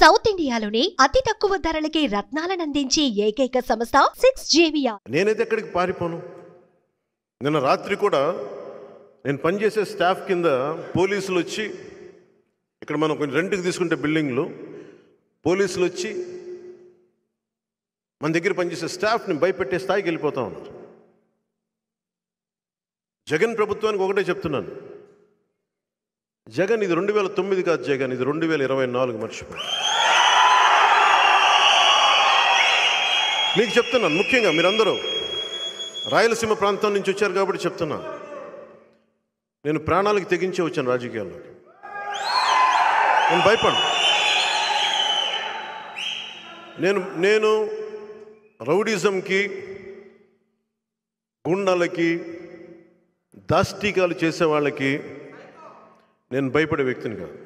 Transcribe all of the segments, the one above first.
South ఇండియాలోనే అతి తక్కువ ధరలకి రత్నాలనందించే ఏకైక సంస్థ 6JVR. నేనైతే ఎక్కడికి పారిపోను. నిన్న రాత్రి కూడా నేను పనిచేసే స్టాఫ్ కింద పోలీసులు వచ్చి, ఇక్కడ మనం కొంచెం రెంట్కి తీసుకుంటే బిల్డింగ్లో పోలీసులు వచ్చి మన దగ్గర పనిచేసే స్టాఫ్ని భయపెట్టే స్థాయికి వెళ్ళిపోతా ఉన్నారు. జగన్ ప్రభుత్వానికి ఒకటే చెప్తున్నాను, జగన్ ఇది 2009 కాదు, జగన్ ఇది 2024 మర్చిపోయి. మీకు చెప్తున్నాను, ముఖ్యంగా మీరందరూ రాయలసీమ ప్రాంతం నుంచి వచ్చారు కాబట్టి చెప్తున్నా, నేను ప్రాణాలకు తెగించే వచ్చాను రాజకీయాల్లోకి. నేను భయపడ్డా. నేను రౌడీజంకి, గుండాలకి, దాష్టీకాలు చేసే వాళ్ళకి నేను భయపడే వ్యక్తిని కాదు.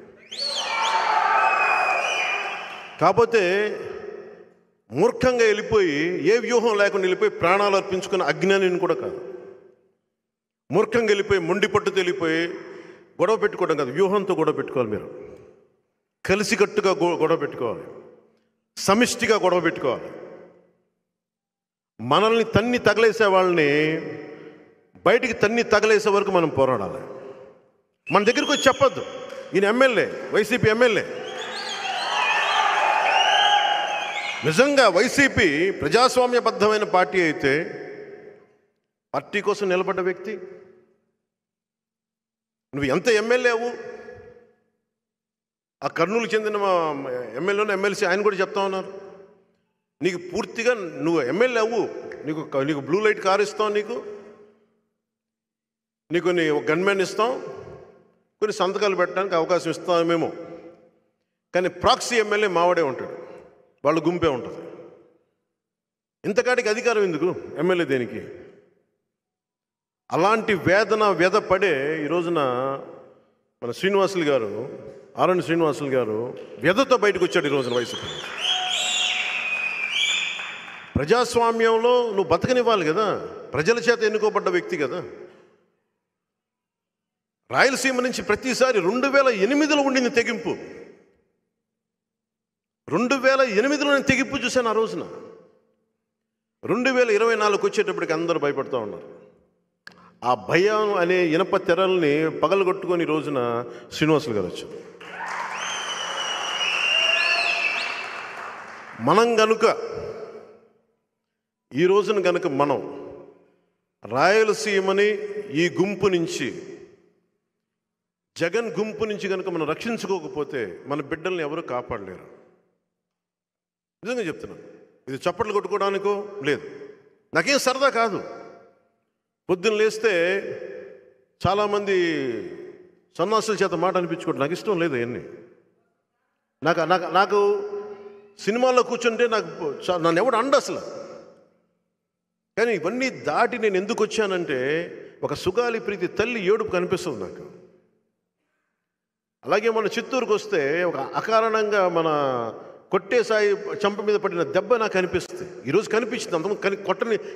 కాకపోతే మూర్ఖంగా వెళ్ళిపోయి, ఏ వ్యూహం లేకుండా వెళ్ళిపోయి ప్రాణాలు అర్పించుకున్న అజ్ఞానిని కూడా కాదు. మూర్ఖంగా వెళ్ళిపోయి, మొండి పట్టుతో వెళ్ళిపోయి గొడవ పెట్టుకోవడం కాదు, వ్యూహంతో గొడవ పెట్టుకోవాలి. మీరు కలిసికట్టుగా గొడవ పెట్టుకోవాలి, సమిష్టిగా గొడవ పెట్టుకోవాలి. మనల్ని తన్ని తగలేసే వాళ్ళని బయటికి తన్ని తగలేసే వరకు మనం పోరాడాలి. మన దగ్గరికి వచ్చి చెప్పొద్దు, ఈయన ఎమ్మెల్యే, వైసీపీ ఎమ్మెల్యే. నిజంగా వైసీపీ ప్రజాస్వామ్యబద్ధమైన పార్టీ అయితే, పార్టీ కోసం నిలబడ్డ వ్యక్తి, నువ్వు ఎంత ఎమ్మెల్యే అవ్వు, ఆ కర్నూలు చెందిన ఎమ్మెల్యేను ఎమ్మెల్సీ ఆయన కూడా చెప్తా ఉన్నారు, నీకు పూర్తిగా నువ్వు ఎమ్మెల్యే అవ్వు, నీకు బ్లూ లైట్ కారు ఇస్తాం, నీకు ఒక గన్మెన్ ఇస్తాం, కొన్ని సంతకాలు పెట్టడానికి అవకాశం ఇస్తామేమో, కానీ ప్రాక్సీ ఎమ్మెల్యే మావాడే ఉంటాడు, వాళ్ళ గుంపే ఉంటుంది. ఇంతకాడికి అధికారం ఎందుకు ఎమ్మెల్యే దేనికి? అలాంటి వ్యధ పడే ఈ రోజున మన శ్రీనివాసులు గారు, ఆరణి శ్రీనివాసులు గారు వ్యధతో బయటకు వచ్చాడు ఈ రోజున. వైసీపీ ప్రజాస్వామ్యంలో నువ్వు బతకనివ్వాలి కదా, ప్రజల చేత ఎన్నుకోబడ్డ వ్యక్తి కదా. రాయలసీమ నుంచి ప్రతిసారి 2008లో ఉండింది తెగింపు. 2008లో నేను తెగింపు చూశాను. ఆ రోజున 2024 వచ్చేటప్పటికి అందరూ భయపడుతూ ఉన్నారు. ఆ భయం అనే ఇనప తెరల్ని పగలగొట్టుకొని ఈ రోజున శ్రీనివాసులు గారు వచ్చారు. మనం గనుక ఈ రోజున గనుక మనం రాయలసీమని ఈ గుంపు నుంచి, జగన్ గుంపు నుంచి కనుక మనం రక్షించుకోకపోతే మన బిడ్డల్ని ఎవరు కాపాడలేరు. నిజంగా చెప్తున్నాను, ఇది చప్పట్లు కొట్టుకోవడానికో లేదు, నాకేం సరదా కాదు. పొద్దున్న లేస్తే చాలామంది సన్నాసుల చేత మాట అనిపించుకోవడం నాకు ఇష్టం లేదు. అవన్నీ నాకు సినిమాల్లో కూర్చుంటే నన్ను ఎవడు అండ అసలు. కానీ ఇవన్నీ దాటి నేను ఎందుకు వచ్చానంటే, ఒక సుగాలి ప్రీతి తల్లి ఏడుపు కనిపిస్తుంది నాకు. అలాగే మన చిత్తూరుకు వస్తే ఒక అకారణంగా మన కొట్టేసాయి చంప మీద పడిన దెబ్బ నాకు కనిపిస్తుంది. ఈరోజు కనిపించింది, అంతకు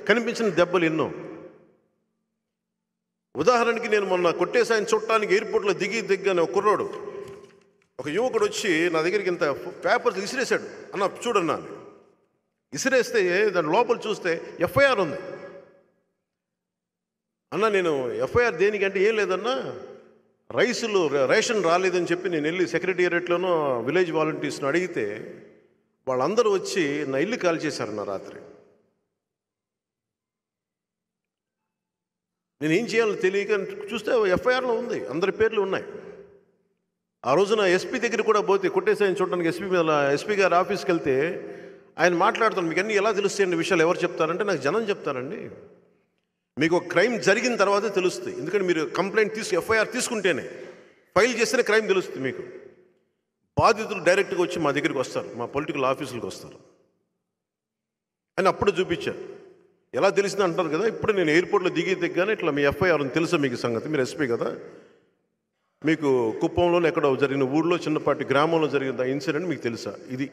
కనిపించిన దెబ్బలు ఎన్నో. ఉదాహరణకి నేను మొన్న కొట్టేసాయిని చూడటానికి ఎయిర్పోర్ట్లో దిగ్గానే ఒక కుర్రోడు, ఒక యువకుడు వచ్చి నా దగ్గరికి ఇంత పేపర్స్ విసిరేశాడు. అన్న చూడన్నా, విసిరేస్తే దాని లోపల చూస్తే ఎఫ్ఐఆర్ ఉంది. అన్న నేను ఎఫ్ఐఆర్ దేనికంటే ఏం లేదన్నా, రేషన్ రాలేదని చెప్పి నేను వెళ్ళి సెక్రటేరియట్లోనూ విలేజ్ వాలంటీర్స్ను అడిగితే వాళ్ళందరూ వచ్చి నా ఇల్లు కాల్ చేశారు నా రాత్రి. నేను ఏం చేయాలో తెలియక చూస్తే ఎఫ్ఐఆర్లో ఉంది, అందరి పేర్లు ఉన్నాయి. ఆ రోజున ఎస్పీ దగ్గర కూడా పోతే, కొట్టేసాయని చూడడానికి ఎస్పీ గారి ఆఫీస్కి వెళ్తే ఆయన మాట్లాడుతాను, మీకు అన్నీ ఎలా తెలుస్తాయండి విషయాలు ఎవరు చెప్తారంటే, నాకు జనం చెప్తారండి. మీకు ఒక క్రైమ్ జరిగిన తర్వాతే తెలుస్తుంది, ఎందుకంటే మీరు కంప్లైంట్ ఎఫ్ఐఆర్ తీసుకుంటేనే, ఫైల్ చేస్తేనే క్రైమ్ తెలుస్తుంది మీకు. బాధితులు డైరెక్ట్గా వచ్చి మా దగ్గరికి వస్తారు, మా పొలిటికల్ ఆఫీసులకు వస్తారు అని అప్పుడు చూపించారు. ఎలా తెలిసింది అంటారు కదా, ఇప్పుడు నేను ఎయిర్పోర్ట్లో దిగ్గానే ఇట్లా మీ ఎఫ్ఐఆర్ ఉంది, తెలుసా మీకు సంగతి, మీరు ఎస్పీ కదా, మీకు కుప్పంలోనే ఎక్కడో జరిగిన ఊళ్ళో చిన్నపాటి గ్రామంలో జరిగిన ఇన్సిడెంట్ మీకు తెలుసా, ఇది